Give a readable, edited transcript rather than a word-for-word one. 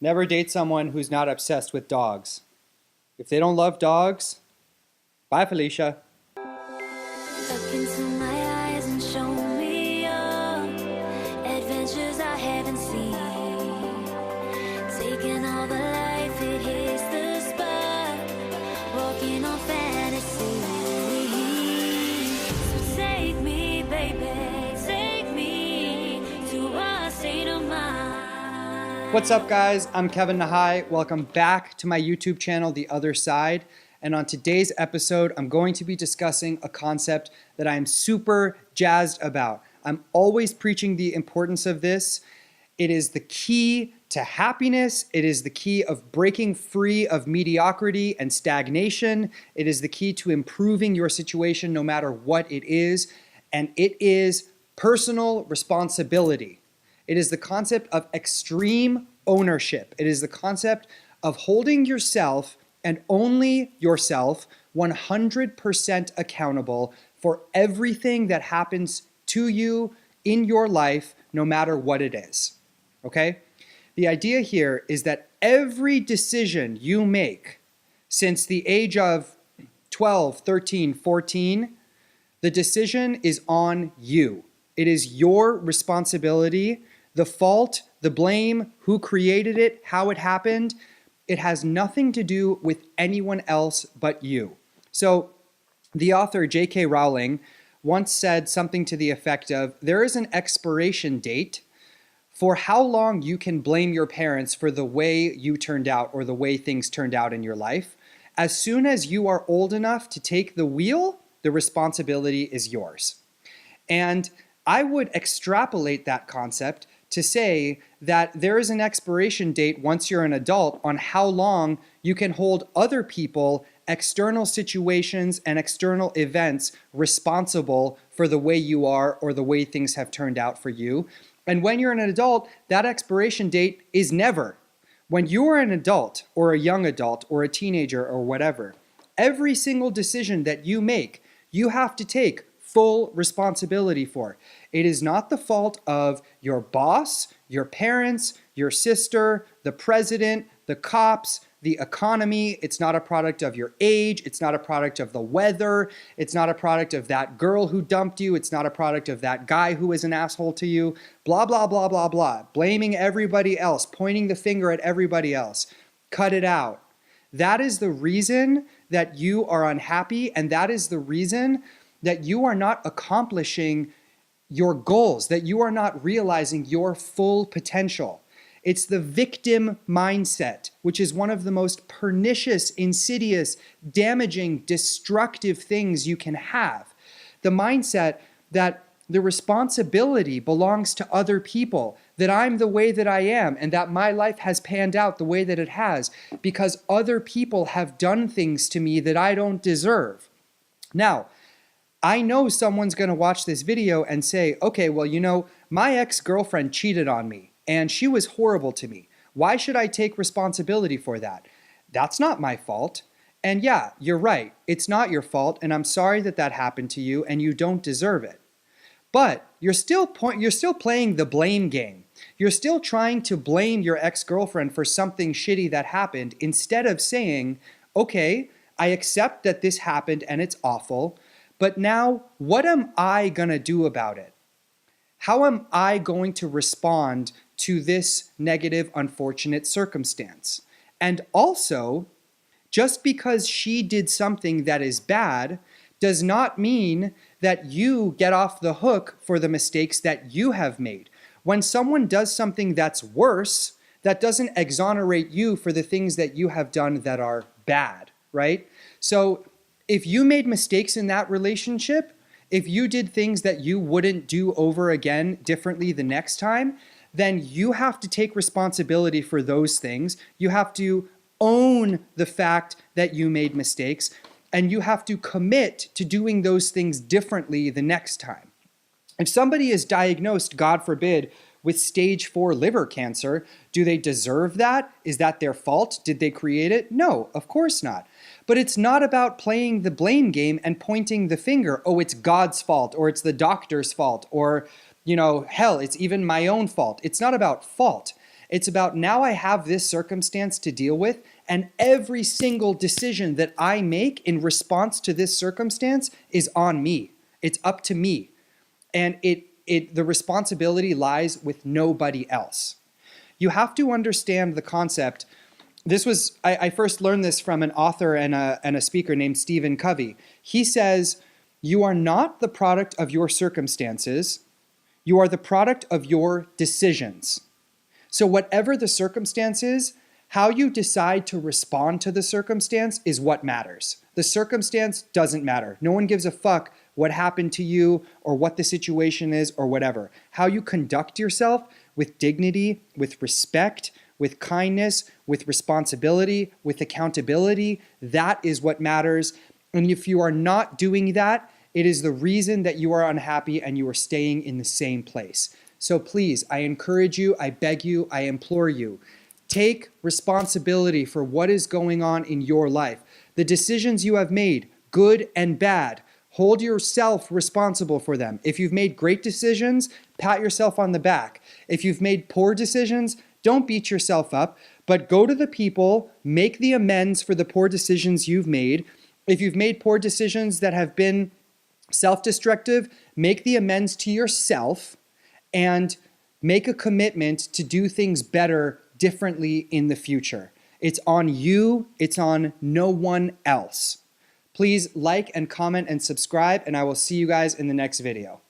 Never date someone who's not obsessed with dogs. If they don't love dogs, bye, Felicia. Look into my eyes and show me your adventures I haven't seen. Taking all the life, it hits the spot. Walking on fantasy. So take me, baby, take me to a state of mind. What's up, guys? I'm Kevin Nahai. Welcome back to my YouTube channel, The Other Side. And on today's episode, I'm going to be discussing a concept that I'm super jazzed about. I'm always preaching the importance of this. It is the key to happiness. It is the key of breaking free of mediocrity and stagnation. It is the key to improving your situation no matter what it is. And it is personal responsibility. It is the concept of extreme ownership. It is the concept of holding yourself and only yourself 100% accountable for everything that happens to you in your life, no matter what it is. Okay? The idea here is that every decision you make since the age of 12, 13, 14, the decision is on you. It is your responsibility. The fault, the blame, who created it, how it happened, it has nothing to do with anyone else but you. So the author J.K. Rowling once said something to the effect of, there is an expiration date for how long you can blame your parents for the way you turned out or the way things turned out in your life. As soon as you are old enough to take the wheel, the responsibility is yours. And I would extrapolate that concept to say that there is an expiration date once you're an adult on how long you can hold other people, external situations, and external events responsible for the way you are or the way things have turned out for you. And when you're an adult, that expiration date is never. When you're an adult or a young adult or a teenager or whatever, every single decision that you make, you have to take full responsibility for. It is not the fault of your boss, your parents, your sister, the president, the cops, the economy. It's not a product of your age. It's not a product of the weather. It's not a product of that girl who dumped you. It's not a product of that guy who is an asshole to you. Blah, blah, blah, blah, blah. Blaming everybody else, pointing the finger at everybody else. Cut it out. That is the reason that you are unhappy, and that is the reason that you are not accomplishing your goals, that you are not realizing your full potential. It's the victim mindset, which is one of the most pernicious, insidious, damaging, destructive things you can have. The mindset that the responsibility belongs to other people, that I'm the way that I am, and that my life has panned out the way that it has because other people have done things to me that I don't deserve. Now, I know someone's going to watch this video and say, okay, well, you know, my ex-girlfriend cheated on me and she was horrible to me. Why should I take responsibility for that? That's not my fault. And yeah, you're right. It's not your fault. And I'm sorry that that happened to you and you don't deserve it. But you're still playing the blame game. You're still trying to blame your ex-girlfriend for something shitty that happened instead of saying, okay, I accept that this happened and it's awful. But now, what am I going to do about it? How am I going to respond to this negative, unfortunate circumstance? And also, just because she did something that is bad does not mean that you get off the hook for the mistakes that you have made. When someone does something that's worse, that doesn't exonerate you for the things that you have done that are bad, right? So, if you made mistakes in that relationship, if you did things that you wouldn't do over again differently the next time, then you have to take responsibility for those things. You have to own the fact that you made mistakes, and you have to commit to doing those things differently the next time. If somebody is diagnosed, God forbid, with stage 4 liver cancer, do they deserve that? Is that their fault? Did they create it? No, of course not. But it's not about playing the blame game and pointing the finger. Oh, it's God's fault, or it's the doctor's fault, or, hell, it's even my own fault. It's not about fault. It's about now I have this circumstance to deal with, and every single decision that I make in response to this circumstance is on me. It's up to me. And the responsibility lies with nobody else. You have to understand the concept. I first learned this from an author and a speaker named Stephen Covey. He says, you are not the product of your circumstances. You are the product of your decisions. So whatever the circumstance is, how you decide to respond to the circumstance is what matters. The circumstance doesn't matter. No one gives a fuck what happened to you or what the situation is or whatever. How you conduct yourself with dignity, with respect, with kindness, with responsibility, with accountability, that is what matters. And if you are not doing that, it is the reason that you are unhappy and you are staying in the same place. So please, I encourage you, I beg you, I implore you, take responsibility for what is going on in your life. The decisions you have made, good and bad, hold yourself responsible for them. If you've made great decisions, pat yourself on the back. If you've made poor decisions, don't beat yourself up, but go to the people, make the amends for the poor decisions you've made. If you've made poor decisions that have been self-destructive, make the amends to yourself and make a commitment to do things better, differently in the future. It's on you, it's on no one else. Please like and comment and subscribe, and I will see you guys in the next video.